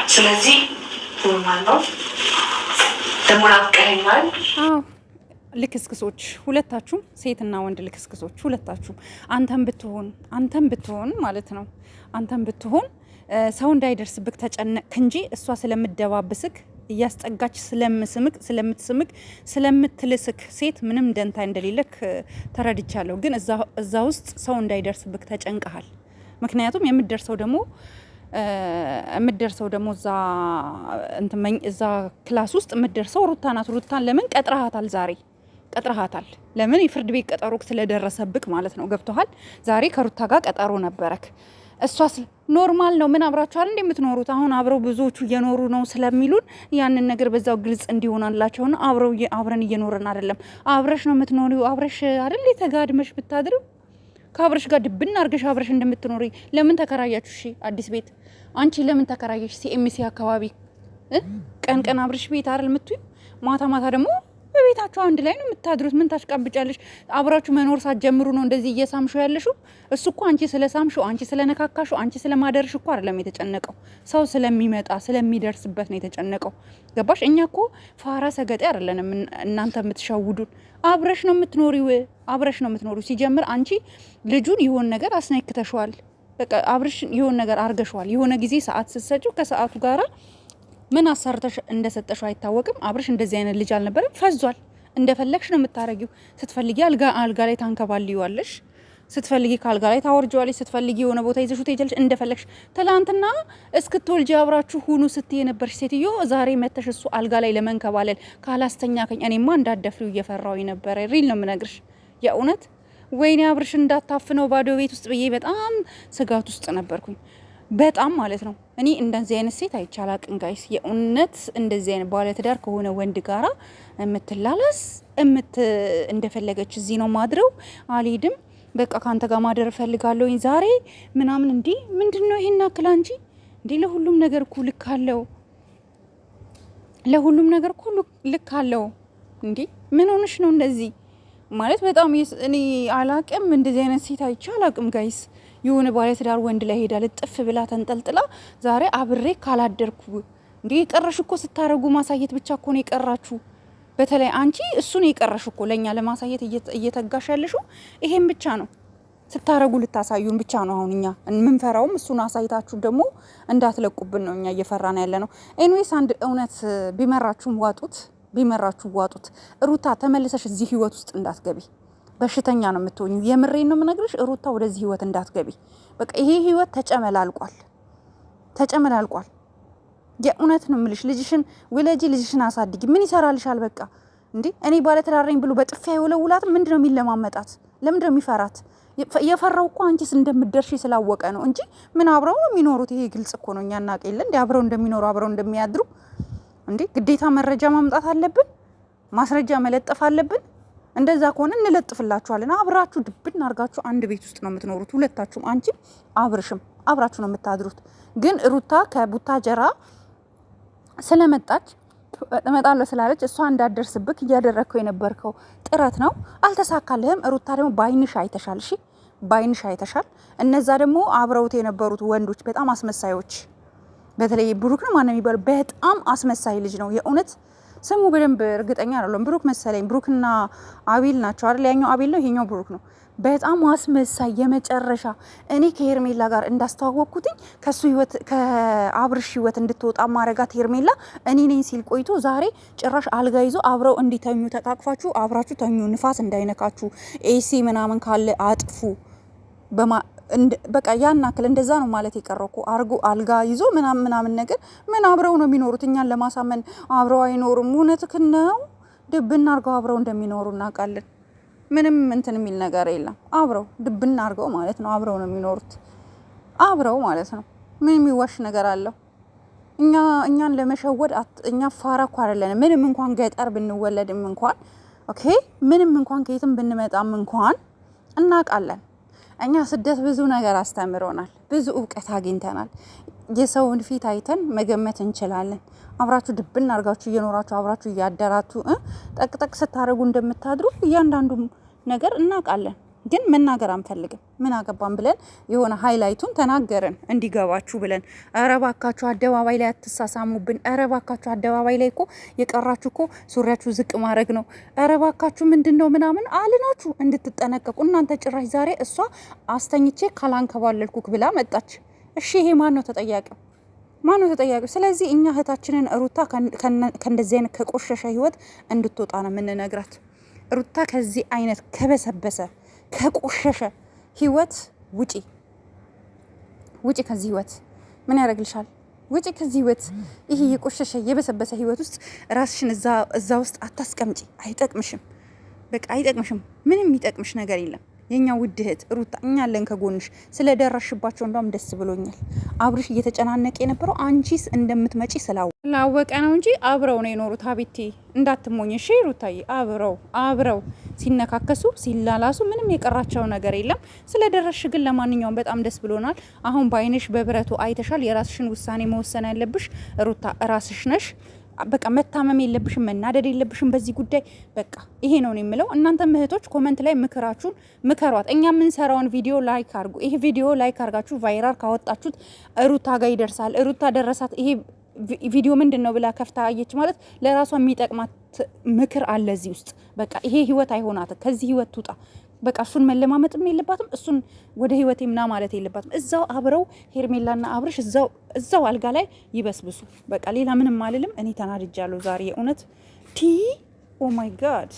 ስለዚህ ኖርማል ነው ደግሞ ናፍቀኸኛል። ልክስክሶች ሁለታችሁም ሴትና ወንድ ልክስክሶች ሁለታችሁም አንተም ብትሆን ማለት ነው አንተም ብትሆን ሰው እንዳይደርስብክ ተጨነቅክ እንጂ እሷ ስለምደባብስክ እያስጠጋች ስለምትስምክ ስለምትልስክ ሴት ምንም ደንታ እንደሌለክ ተረድቻለሁ። ግን እዛ ውስጥ ሰው እንዳይደርስብክ ተጨንቀሃል። ምክንያቱም የምትደርሰው ደግሞ እዛ ክላስ ውስጥ የምትደርሰው ሩታ ናት። ሩታን ለምን ቀጥረሃታል? ለምን የፍርድ ቤት ቀጠሮክ ስለደረሰብክ ማለት ነው። ገብቶሃል? ዛሬ ከሩታ ጋር ቀጠሮ ነበረክ። እሷስ ኖርማል ነው። ምን አብራችኋል እንደምትኖሩት አሁን አብረው ብዙዎቹ እየኖሩ ነው ስለሚሉን ያንን ነገር በዛው ግልጽ እንዲሆናላቸው ነው። አብረን እየኖረን አይደለም። አብረሽ ነው የምትኖሪው። አብረሽ አይደል የተጋድመሽ ብታድርው ከአብረሽ ጋር ድብና አርገሽ አብረሽ እንደምትኖሪ ለምን ተከራያችሁ? እሺ አዲስ ቤት አንቺ ለምን ተከራየሽ? ሲኤምሲ አካባቢ ቀን አብረሽ ቤት አይደል የምትዩ፣ ማታ ደግሞ በቤታችሁ አንድ ላይ ነው የምታድሩት። ምን ታሽቃብጫለሽ? አብራችሁ መኖር ሳትጀምሩ ነው እንደዚህ እየሳምሽው ያለሽው። እሱ እኮ አንቺ ስለሳምሽው፣ አንቺ ስለነካካሽው፣ አንቺ ስለማደርሽ እኮ አይደለም የተጨነቀው። ሰው ስለሚመጣ ስለሚደርስበት ነው የተጨነቀው። ገባሽ? እኛ እኮ ፋራ ሰገጤ አይደለንም እናንተ የምትሸውዱን። አብረሽ ነው የምትኖሪው። ሲጀምር አንቺ ልጁን ይሆን ነገር አስነክተሽዋል። በቃ አብረሽ ይሆን ነገር አርገሽዋል። የሆነ ጊዜ ሰዓት ስትሰጪው ከሰዓቱ ጋራ ምን አሰርተሽ እንደሰጠሽው አይታወቅም። አብረሽ እንደዚህ አይነት ልጅ አልነበረም። ፈዟል። እንደፈለግሽ ነው የምታረጊው። ስትፈልጊ አልጋ ላይ ታንከባልዩዋለሽ፣ ስትፈልጊ ከአልጋ ላይ ታወርጂዋለሽ፣ ስትፈልጊ የሆነ ቦታ ይዘሽው ትሄጃለሽ እንደፈለግሽ። ትላንትና እስክትወልጂ አብራችሁ ሁኑ ስትይ የነበርሽ ሴትዮ ዛሬ መተሽ እሱ አልጋ ላይ ለመንከባለል ካላስተኛከኝ እኔማ እንዳደፍሪው እየፈራው ነበረ። ሪል ነው የምነግርሽ የእውነት። ወይኔ አብርሽ እንዳታፍነው ባዶ ቤት ውስጥ ብዬ በጣም ስጋት ውስጥ ነበርኩኝ። በጣም ማለት ነው። እኔ እንደዚህ አይነት ሴት አይቻላቅም ጋይስ። የእውነት እንደዚህ አይነት ባለትዳር ከሆነ ወንድ ጋራ የምትላላስ እንደፈለገች እዚህ ነው ማድረው አልሄድም፣ በቃ ካንተ ጋር ማደር እፈልጋለሁ ዛሬ ምናምን። እንዲ ምንድነው ይሄን አክላ እንጂ እንዲ ለሁሉም ነገር እኮ ልክ አለው። ልክ አለው። እንዲ ምን ሆነሽ ነው እንደዚህ ማለት? በጣም እኔ አላቅም። እንደዚህ አይነት ሴት አይቻላቅም ጋይስ። የሆነ ባለትዳር ወንድ ላይ ሄዳ ልጥፍ ብላ ተንጠልጥላ ዛሬ አብሬ ካላደርኩ እንዴ የቀረሽ እኮ ስታረጉ ማሳየት ብቻ እኮ ነው የቀራችሁ። በተለይ አንቺ እሱን የቀረሽ እኮ ለኛ ለማሳየት እየተጋሽ ያለሽው ይሄን ብቻ ነው። ስታረጉ ልታሳዩን ብቻ ነው። አሁን እኛ የምንፈራውም እሱን አሳይታችሁ ደግሞ እንዳትለቁብን ነው እኛ እየፈራን ያለ ነው። ኤኒዌይስ አንድ እውነት ቢመራችሁም ዋጡት። ሩታ ተመልሰሽ እዚህ ህይወት ውስጥ እንዳትገቢ። በሽተኛ ነው የምትሆኙ። የምሬን ነው የምነግርሽ። ሩታ ወደዚህ ህይወት እንዳትገቢ። በቃ ይሄ ህይወት ተጨመላልቋል። የእውነት ነው የምልሽ። ልጅሽን ውለጂ፣ ልጅሽን አሳድጊ። ምን ይሰራልሻል? በቃ እንዴ እኔ ባለትዳር ነኝ ብሎ በጥፊ አይወለውላትም። ምንድነው የሚለማመጣት? ለምንድነው የሚፈራት? የፈራው እኮ አንቺስ እንደምትደርሺ ስላወቀ ነው እንጂ ምን አብረው ነው የሚኖሩት። ይሄ ግልጽ እኮ ነው። እኛ እናቀለ እንዴ አብረው እንደሚኖሩ አብረው እንደሚያድሩ። እንዴ ግዴታ መረጃ ማምጣት አለብን? ማስረጃ መለጠፍ አለብን? እንደዛ ከሆነ እንለጥፍላችኋለን። አብራችሁ ድብን አርጋችሁ አንድ ቤት ውስጥ ነው የምትኖሩት ሁለታችሁም። አንቺም አብርሽም አብራችሁ ነው የምታድሩት። ግን ሩታ ከቡታጀራ ስለመጣች እመጣለሁ ስላለች እሷ እንዳደርስብክ እያደረግከው የነበርከው ጥረት ነው፣ አልተሳካልህም። ሩታ ደግሞ ባይንሽ አይተሻል። እሺ ባይንሽ አይተሻል። እነዛ ደግሞ አብረውት የነበሩት ወንዶች በጣም አስመሳዮች፣ በተለይ ብሩክ ነው ማነው የሚባለው፣ በጣም አስመሳይ ልጅ ነው የእውነት። ስሙ በደንብ እርግጠኛ አይደለም። ብሩክ መሰለኝ። ብሩክና አቤል ናቸው አይደል? ያኛው አቤል ነው፣ ይሄኛው ብሩክ ነው። በጣም አስመሳይ የመጨረሻ። እኔ ከሄርሜላ ጋር እንዳስተዋወቅኩትኝ ከሱ ህይወት ከአብርሽ ህይወት እንድትወጣ ማረጋት ሄርሜላ እኔ ነኝ ሲል ቆይቶ ዛሬ ጭራሽ አልጋ ይዞ አብረው እንዲተኙ ተቃቅፋችሁ አብራችሁ ተኙ፣ ንፋስ እንዳይነካችሁ፣ ኤሲ ምናምን ካለ አጥፉ በቃ ያን አክል እንደዛ ነው ማለት የቀረው እኮ አርጎ አልጋ ይዞ ምናምን ነገር። ምን አብረው ነው የሚኖሩት? እኛን ለማሳመን አብረው አይኖሩም። እውነትህን ነው። ድብና አርገው አብረው እንደሚኖሩ እናውቃለን። ምንም እንትን የሚል ነገር የለም። አብረው ድብና አርገው ማለት ነው አብረው ነው የሚኖሩት። አብረው ማለት ነው። ምን የሚዋሽ ነገር አለው? እኛን ለመሸወድ እኛ ፋራ እኮ አይደለንም። ምንም እንኳን ገጠር ብንወለድም እንኳን ኦኬ፣ ምንም እንኳን ከየትም ብንመጣም እንኳን እናውቃለን። እኛ ስደት ብዙ ነገር አስተምሮናል። ብዙ እውቀት አግኝተናል። የሰውን ፊት አይተን መገመት እንችላለን። አብራችሁ ድብና አርጋችሁ እየኖራችሁ አብራችሁ እያደራችሁ ጠቅጠቅ ስታረጉ እንደምታድሩ እያንዳንዱ ነገር እናውቃለን። ግን መናገር አንፈልግም። ምን አገባን ብለን የሆነ ሃይላይቱን ተናገርን እንዲገባችሁ ብለን። ኧረ እባካችሁ አደባባይ ላይ አትሳሳሙብን። ኧረ እባካችሁ አደባባይ ላይ እኮ የቀራችሁ እኮ ሱሪያችሁ ዝቅ ማድረግ ነው። ኧረ እባካችሁ ምንድን ነው ምናምን አልናችሁ እንድትጠነቀቁ። እናንተ ጭራሽ ዛሬ እሷ አስተኝቼ ካላንከባለልኩክ ብላ መጣች። እሺ ይሄ ማን ነው ተጠያቂው? ማን ነው ተጠያቂው? ስለዚህ እኛ እህታችንን ሩታ ከእንደዚህ አይነት ከቆሸሸ ህይወት እንድትወጣ ነው የምንነግራት። ሩታ ከዚህ አይነት ከበሰበሰ ከቆሸሸ ህይወት ውጪ፣ ውጪ ከዚህ ህይወት። ምን ያደርግልሻል? ውጪ ከዚህ ህይወት። ይሄ የቆሸሸ የበሰበሰ ህይወት ውስጥ ራስሽን እዛ ውስጥ አታስቀምጪ። አይጠቅምሽም፣ በቃ አይጠቅምሽም። ምንም የሚጠቅምሽ ነገር የለም። የኛ ውድ እህት ሩታ እኛ አለን ከጎንሽ። ስለደረሽባቸው እንደውም ደስ ብሎኛል። አብርሽ እየተጨናነቀ የነበረው አንቺስ እንደምትመጪ ስላወቀ ነው እንጂ አብረው ነው የኖሩት። ሀቢቴ እንዳትሞኝ እሺ ሩታዬ። አብረው ሲነካከሱ ሲላላሱ ምንም የቀራቸው ነገር የለም። ስለደረሽ ግን ለማንኛውም በጣም ደስ ብሎናል። አሁን በአይንሽ በብረቱ አይተሻል። የራስሽን ውሳኔ መወሰን ያለብሽ ሩታ ራስሽ ነሽ። በቃ መታመም የለብሽም፣ መናደድ የለብሽም በዚህ ጉዳይ። በቃ ይሄ ነው የምለው። እናንተ እህቶች ኮመንት ላይ ምክራችሁን ምከሯት። እኛ የምንሰራውን ቪዲዮ ላይክ አድርጉ። ይሄ ቪዲዮ ላይክ አድርጋችሁ ቫይራል ካወጣችሁት ሩታ ጋር ይደርሳል። ሩታ ደረሳት ይሄ ቪዲዮ ምንድን ነው ብላ ከፍታ አየች ማለት ለራሷ የሚጠቅማት ምክር አለ እዚህ ውስጥ። በቃ ይሄ ህይወት አይሆናትም፣ ከዚህ ህይወት ትውጣ። በቃ እሱን መለማመጥም የለባትም፣ እሱን ወደ ህይወቴ ምና ማለት የለባትም። እዛው አብረው ሄርሜላና አብርሽ እዛው አልጋ ላይ ይበስብሱ። በቃ ሌላ ምንም አልልም። እኔ ተናድጃለሁ ዛሬ የእውነት ኦ ማይ ጋድ